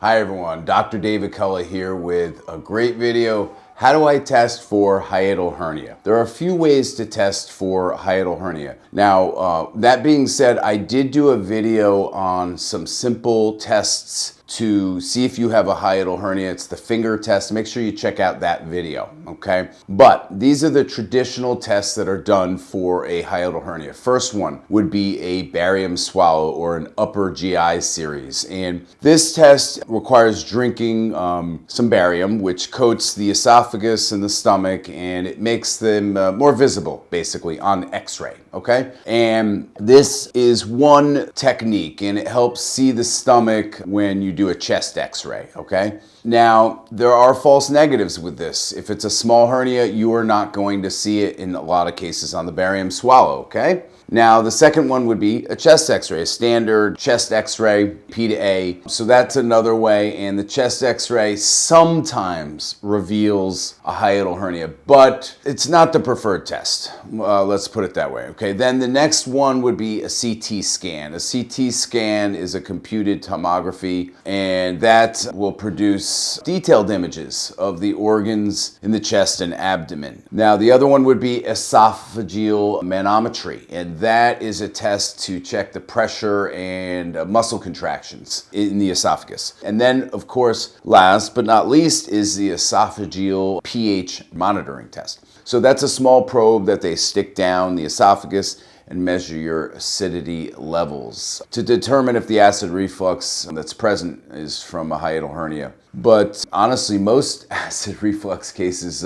Hi everyone, Dr. David Kulla here with a great video. How do I test for hiatal hernia? There are a few ways to test for hiatal hernia. Now, that being said, I did do a video on some simple tests to see if you have a hiatal hernia. It's the finger test. Make sure you check out that video, okay? But these are the traditional tests that are done for a hiatal hernia. First one would be a barium swallow or an upper GI series. And this test requires drinking some barium, which coats the esophagus and the stomach, and it makes them more visible, basically, on x-ray, okay? And this is one technique, and it helps see the stomach when you do a chest x-ray, okay? Now, there are false negatives with this. If it's a small hernia, you are not going to see it in a lot of cases on the barium swallow, okay? Now, the second one would be a chest x-ray, a standard chest x-ray, P to A. So that's another way, and the chest x-ray sometimes reveals a hiatal hernia, but it's not the preferred test. Let's put it that way, okay? Then the next one would be a CT scan. A CT scan is a computed tomography, and that will produce detailed images of the organs in the chest and abdomen. Now, the other one would be esophageal manometry, and that is a test to check the pressure and muscle contractions in the esophagus. And then, of course, last but not least is the esophageal pH monitoring test. So that's a small probe that they stick down the esophagus and measure your acidity levels to determine if the acid reflux that's present is from a hiatal hernia. But honestly, most acid reflux cases,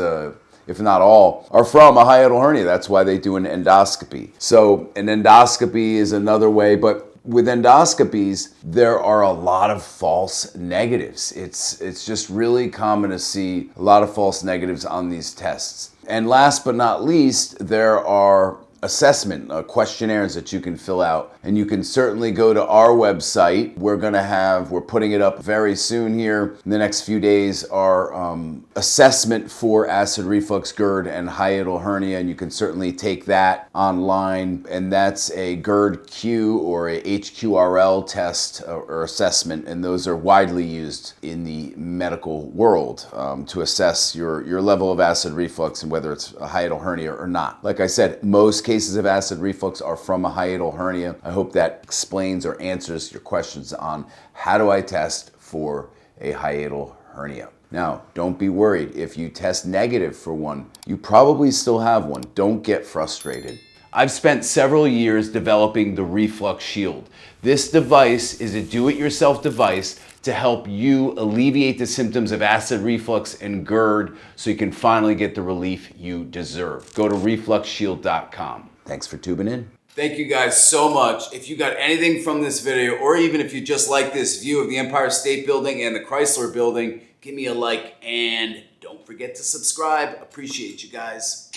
if not all, are from a hiatal hernia. That's why they do an endoscopy. So an endoscopy is another way, but with endoscopies, there are a lot of false negatives. It's just really common to see a lot of false negatives on these tests. And last but not least, there are assessment questionnaires that you can fill out, and you can certainly go to our website. We're putting it up very soon here in the next few days, our assessment for acid reflux, GERD, and hiatal hernia, and you can certainly take that online, and that's a GERD-Q or a HQRL test or assessment, and those are widely used in the medical world to assess your level of acid reflux and whether it's a hiatal hernia or not. Like I said, most cases of acid reflux are from a hiatal hernia. I hope that explains or answers your questions on how do I test for a hiatal hernia. Now, don't be worried. If you test negative for one, you probably still have one. Don't get frustrated. I've spent several years developing the Reflux Shield. This device is a do-it-yourself device to help you alleviate the symptoms of acid reflux and GERD so you can finally get the relief you deserve. Go to refluxshield.com. Thanks for tuning in. Thank you guys so much. If you got anything from this video, or even if you just like this view of the Empire State Building and the Chrysler Building, give me a like and don't forget to subscribe. Appreciate you guys.